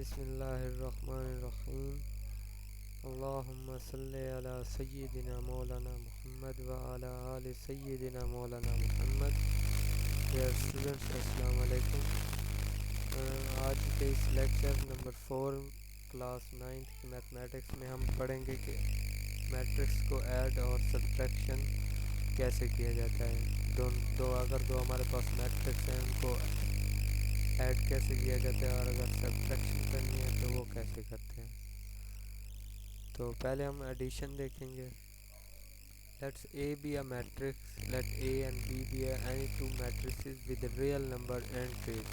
बिस्मिल्लाहिर्रहमानिर्रहीम। अल्लाहुम्मा सल्ली अला सय्यिदिना मौलाना मुहम्मद व अला आलि सय्यिदिना मौलाना मुहम्मद। डियर स्टूडेंट्स, अस्सलाम वालेकुम। आज के इस लेक्चर नंबर 4 क्लास 9th की मैथमेटिक्स में हम पढ़ेंगे कि मैट्रिक्स को ऐड और सब्ट्रैक्शन कैसे किया जाता है। अगर दो हमारे पास मैट्रिक्स हैं उनको ऐड कैसे किया जाता है और अगर सब्ट्रैक्शन करनी है तो वो कैसे करते हैं। तो पहले हम एडिशन देखेंगे। Let's A be a matrix, let A and B be any two matrices with real number entries.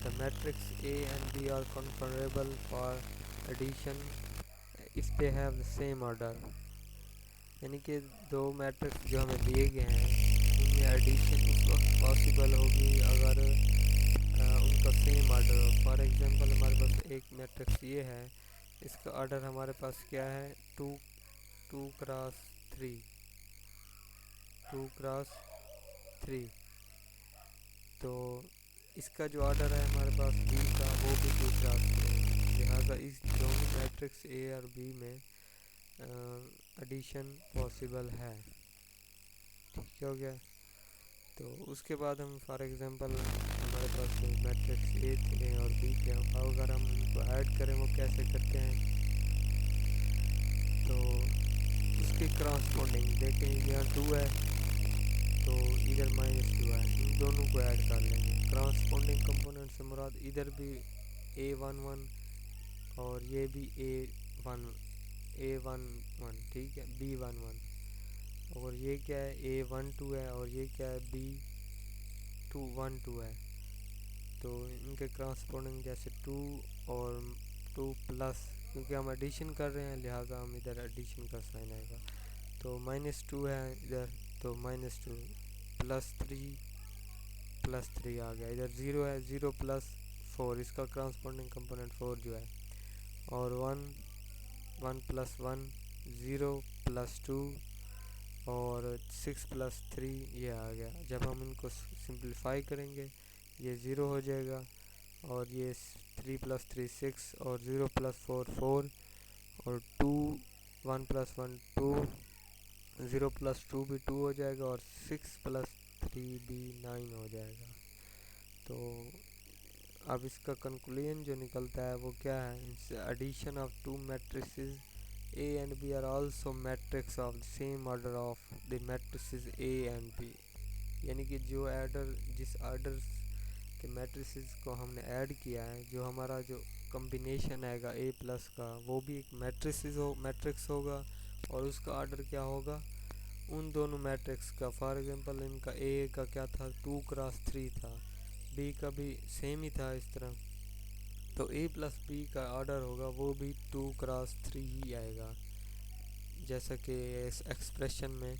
The matrix A and B are comparable for addition if they have the same order. यानी कि दो matrix जो हमें दिए गए हैं उनमें addition उस वक्त पॉसिबल होगी अगर उनका सेम ऑर्डर हो। फॉर एग्जांपल हमारे पास एक मैट्रिक्स ये है, इसका ऑर्डर हमारे पास क्या है, टू क्रॉस थ्री। तो इसका जो ऑर्डर है हमारे पास बी का वो भी 2 क्रॉस 3 है। लिहाजा इस दोनों मैट्रिक्स ए और बी में एडिशन पॉसिबल है। ठीक हो गया। तो उसके बाद हम फॉर एग्जांपल हमारे पास मैट्रिक्स ए थे और बी थे, अगर हम इनको ऐड करें वो कैसे करते हैं। तो उसके क्रॉसपोंडिंग देखें, यहाँ 2 है तो इधर -2 है, इन दोनों को ऐड कर लेंगे। क्रॉसपोंडिंग कंपोनेंट से मुराद इधर भी A11 और ये भी A11, ठीक है, B11, और ये क्या है A12 है और ये क्या है B12 है। तो इनके क्रॉसपोंडिंग जैसे 2 और 2 प्लस, क्योंकि हम एडिशन कर रहे हैं लिहाजा हम इधर एडिशन का साइन आएगा। तो -2 है इधर, तो -2 +3 आ गया। इधर 0 है, 0 + 4, इसका क्रॉसपोंडिंग कंपोनेंट 4 जो है, और 1 + 1 0 + 2 और 6 + 3 ये आ गया। जब हम इनको सिंप्लीफाई करेंगे ये 0 हो जाएगा और ये 3 + 3 6 और 0 + 4 4 और 2 1 + 1 2, 0 + 2 भी 2 हो जाएगा और 6 + 3 भी 9 हो जाएगा। तो अब इसका कंक्लूजन जो निकलता है वो क्या है, addition of two matrices A and B are also matrix of the same order of the matrices A and B। यानी कि जिस ऑर्डर के मैट्रिसेस को हमने ऐड किया है, जो हमारा जो कम्बिनेशन आएगा A+ का, वो भी एक मैट्रिक्स होगा और उसका ऑर्डर क्या होगा उन दोनों मैट्रिक्स का। फॉर एग्जांपल इनका A का क्या था, 2 क्रॉस 3 था, B का भी सेम ही था इस तरह। तो A + B का ऑर्डर होगा वो भी 2 क्रॉस 3 ही आएगा, जैसा कि इस एक्सप्रेशन में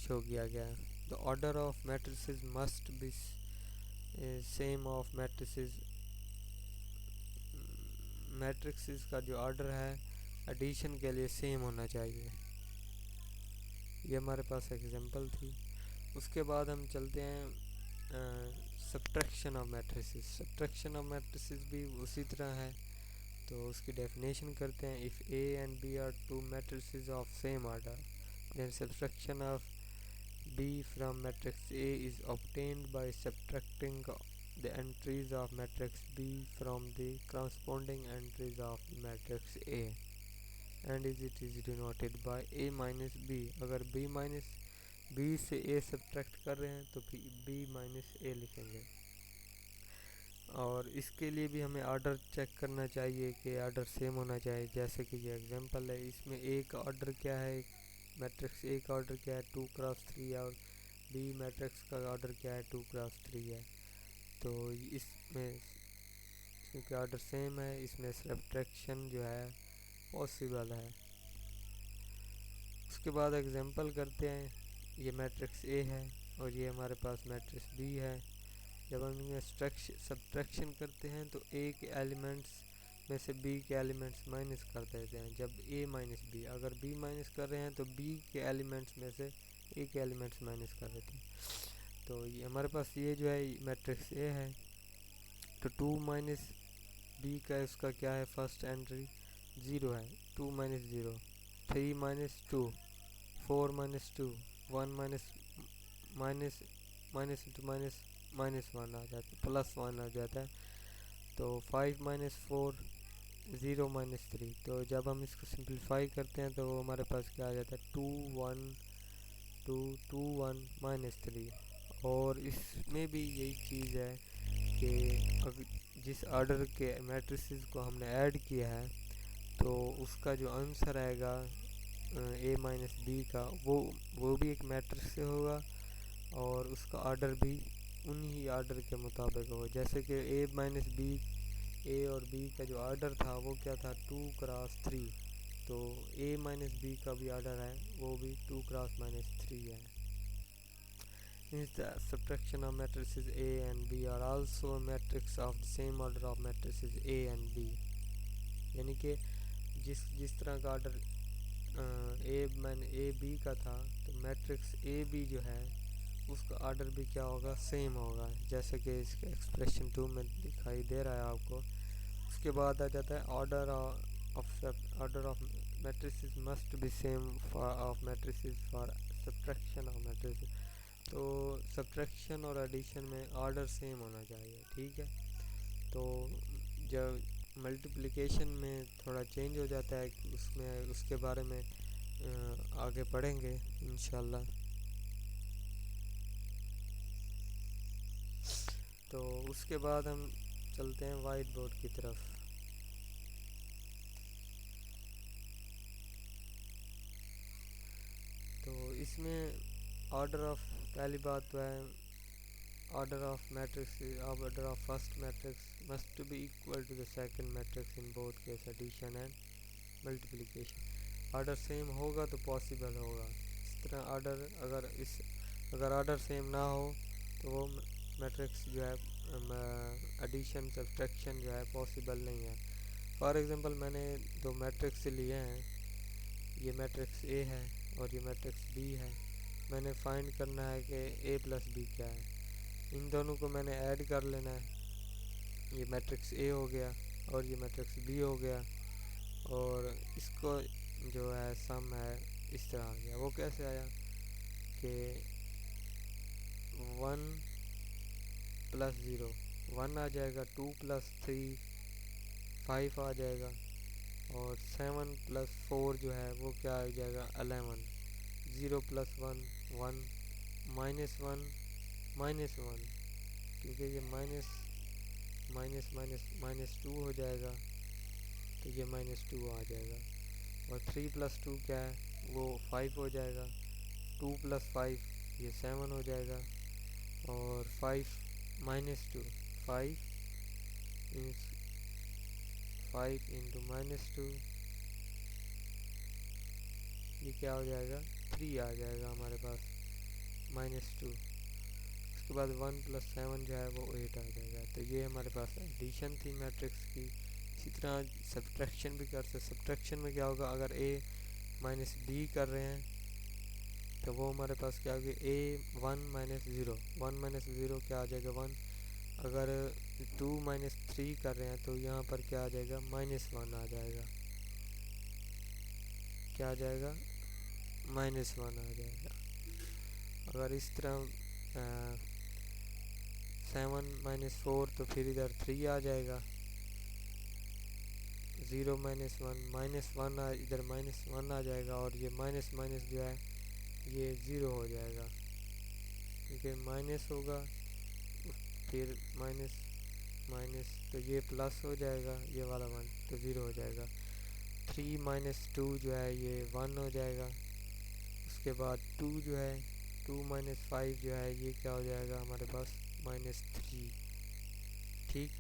शो किया गया है। The order of matrices must be same of matrix का जो ऑर्डर है एडिशन के लिए सेम होना चाहिए। ये हमारे पास एग्जांपल थी। उसके बाद हम चलते हैं सब्ट्रैक्शन ऑफ मैट्रिसेस भी उसी तरह है। तो उसकी डेफिनेशन करते हैं। If A and B are two matrices of same order, then subtraction of B from matrix A is obtained by subtracting the entries of matrix B from the corresponding entries of matrix A, and it is denoted by A minus B। अगर B से A subtract कर रहे हैं तो B minus A लिखेंगे। और इसके लिए भी हमें ऑर्डर चेक करना चाहिए कि ऑर्डर सेम होना चाहिए। जैसे कि ये एग्जांपल है, इसमें A का ऑर्डर क्या है, मैट्रिक्स A का ऑर्डर क्या है 2 क्रॉस 3 है और B मैट्रिक्स का ऑर्डर क्या है 2 क्रॉस 3 है। तो इसमें क्योंकि ऑर्डर सेम है इसमें सब्ट्रैक्शन जो है पॉसिबल है। उसके बाद एग्जांपल करते हैं। ये मैट्रिक्स A है और ये हमारे पास मैट्रिक्स B है। जब हम इनमें सब्ट्रैक्शन करते हैं तो A के एलिमेंट्स में से B के एलिमेंट्स माइनस कर देते हैं। जब A माइनस B, अगर B माइनस कर रहे हैं तो B के एलिमेंट्स में से A के एलिमेंट्स माइनस कर देते हैं। तो ये हमारे पास ये जो है मैट्रिक्स A है तो 2 माइनस बी का उसका क्या है, फर्स्ट एंट्री 0 है, 2 minus 0, 3 minus 2, 4 minus 2, 1 minus minus minus into minus minus 1 आ जाता है, प्लस 1 आ जाता है। तो 5 माइनस 4, 0 माइनस 3। तो जब हम इसको सिंप्लीफाई करते हैं तो हमारे पास क्या आ जाता है, 2 1 2 2 1 माइनस 3। और इसमें भी यही चीज़ है कि अगर जिस ऑर्डर के मैट्रिसेस को हमने ऐड किया है तो उसका जो आंसर आएगा ए माइनस बी का, वो भी एक मैट्रिक्स से होगा और उसका ऑर्डर भी उन्हीं ऑर्डर के मुताबिक होगा। जैसे कि ए माइनस बी, ए और बी का जो ऑर्डर था वो क्या था, 2 क्रॉस 3। तो ए माइनस बी का भी ऑर्डर है, वो भी 2 क्रॉस माइनस 3 है। Means the subtraction of matrices A and B are also a matrix of the same order of matrices A and B। यानी कि जिस जिस तरह का ऑर्डर ए बी का था, तो मैट्रिक्स ए बी जो है उसका ऑर्डर भी क्या होगा, सेम होगा, जैसे कि इसके एक्सप्रेशन 2 में दिखाई दे रहा है आपको। उसके बाद आ जाता है order of matrices must be same for of matrices for subtraction of matrices. तो सब्ट्रैक्शन और एडिशन में ऑर्डर सेम होना चाहिए, ठीक है। तो जब मल्टीप्लिकेशन में थोड़ा चेंज हो जाता है, उसमें उसके बारे में आगे पढ़ेंगे इंशाल्लाह। तो उसके बाद हम चलते हैं वाइट बोर्ड की तरफ। तो इसमें ऑर्डर ऑफ, पहली बात तो है order of matrix, order of first matrix must be equal to the second matrix in both case addition and multiplication. Order same होगा तो पॉसिबल होगा। इस तरह अगर ऑर्डर सेम ना हो तो वो मैट्रिक्स जो है एडिशन सब्ट्रैक्शन जो है पॉसिबल नहीं है। फॉर एग्जांपल मैंने दो मैट्रिक्स लिए हैं, ये मैट्रिक्स ए है और ये मैट्रिक्स बी है। मैंने फाइंड करना है कि ए प्लस बी क्या है। इन दोनों को मैंने ऐड कर लेना है, ये मैट्रिक्स ए हो गया और ये मैट्रिक्स बी हो गया। और इसको जो है सम है इस तरह आ गया। वो कैसे आया कि 1 प्लस 0 1 आ जाएगा, 2 प्लस 3 5 आ जाएगा और 7 प्लस 4 जो है वो क्या आ जाएगा 11। 0 प्लस 1 1, माइनस 1 माइनस 1, क्योंकि ये माइनस माइनस माइनस माइनस 2 हो जाएगा तो ये माइनस 2 आ जाएगा। और 3 प्लस 2 क्या है, वो 5 हो जाएगा। 2 प्लस 5 ये 7 हो जाएगा। और 5 माइनस 2 5 5 इंटू माइनस 2, ये क्या हो जाएगा 3 आ जाएगा हमारे पास माइनस 2। उसके बाद 1 प्लस 7 जो है वो 8 आ जाएगा। तो ये हमारे पास एडिशन थी मैट्रिक्स की। इसी तरह सब्ट्रैक्शन भी कर सकते। सब्ट्रैक्शन में क्या होगा, अगर ए माइनस बी कर रहे हैं तो वो हमारे पास क्या होगा ए 1 माइनस 0, 1 माइनस 0 क्या आ जाएगा 1। अगर 2 माइनस 3 कर रहे हैं तो यहाँ पर क्या आ जाएगा माइनस 1 आ जाएगा। क्या आ जाएगा माइनस 1 आ जाएगा। अगर इस तरह 7 माइनस 4 तो फिर इधर 3 आ जाएगा। 0 माइनस 1 माइनस 1 इधर माइनस 1 आ जाएगा। और ये माइनस माइनस जो है ये 0 हो जाएगा, क्योंकि माइनस होगा फिर माइनस माइनस तो ये प्लस हो जाएगा, ये वाला 1 तो 0 हो जाएगा। 3 माइनस 2 जो है ये 1 हो जाएगा। उसके बाद 2 जो है 2 माइनस 5 जो है ये क्या हो जाएगा हमारे पास माइनस 3, ठीक।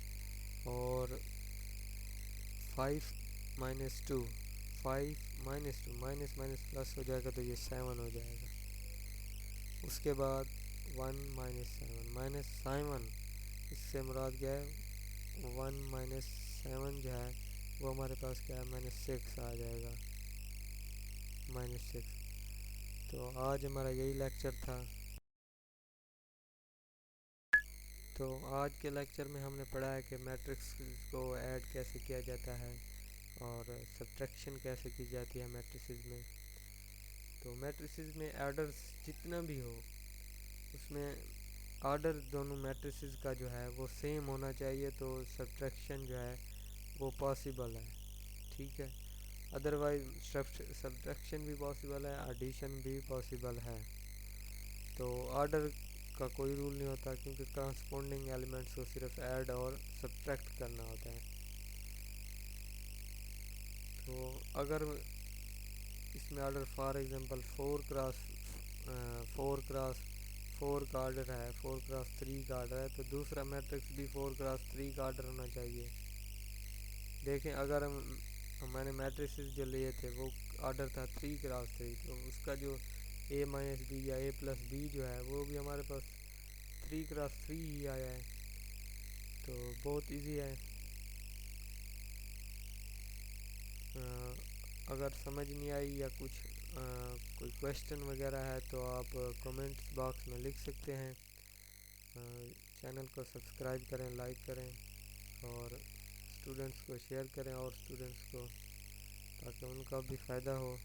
और 5 minus 2 5 minus 2 minus minus plus हो जाएगा तो ये 7 हो जाएगा। उसके बाद 1 माइनस 7 इससे मुराद क्या है 1 माइनस 7 जो है वो हमारे पास क्या है माइनस 6 आ जाएगा, माइनस 6। तो आज हमारा यही लेक्चर था। तो आज के लेक्चर में हमने पढ़ा है कि मैट्रिक्स को ऐड कैसे किया जाता है और सब्ट्रैक्शन कैसे की जाती है मैट्रिसेस में। तो मैट्रिसेस में ऑर्डर्स जितना भी हो उसमें ऑर्डर दोनों मैट्रिसेस का जो है वो सेम होना चाहिए, तो सब्ट्रैक्शन जो है वो पॉसिबल है। ठीक है, अदरवाइज सब्ट्रैक्शन भी पॉसिबल है, एडिशन भी पॉसिबल है। तो ऑर्डर का कोई रूल नहीं होता क्योंकि करस्पॉन्डिंग एलिमेंट्स को सिर्फ ऐड और सब्ट्रैक्ट करना होता है। तो अगर इसमें ऑर्डर फॉर एग्जांपल 4 का ऑर्डर है, 4x3 का ऑर्डर है, तो दूसरा मैट्रिक्स भी 4x3 का ऑर्डर होना चाहिए। देखें, अगर मैंने मैट्रिसेस जो लिए थे वो ऑर्डर था 3x3, तो उसका जो a-b या a+b जो है वो भी हमारे पास 3x3 ही आया है। तो बहुत इजी है। अगर समझ नहीं आई या कोई क्वेश्चन वगैरह है तो आप कमेंट्स बॉक्स में लिख सकते हैं। चैनल को सब्सक्राइब करें, लाइक करें और स्टूडेंट्स को शेयर करें और स्टूडेंट्स को, ताकि उनका भी फ़ायदा हो।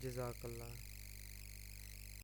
जज़ाकल्लाह।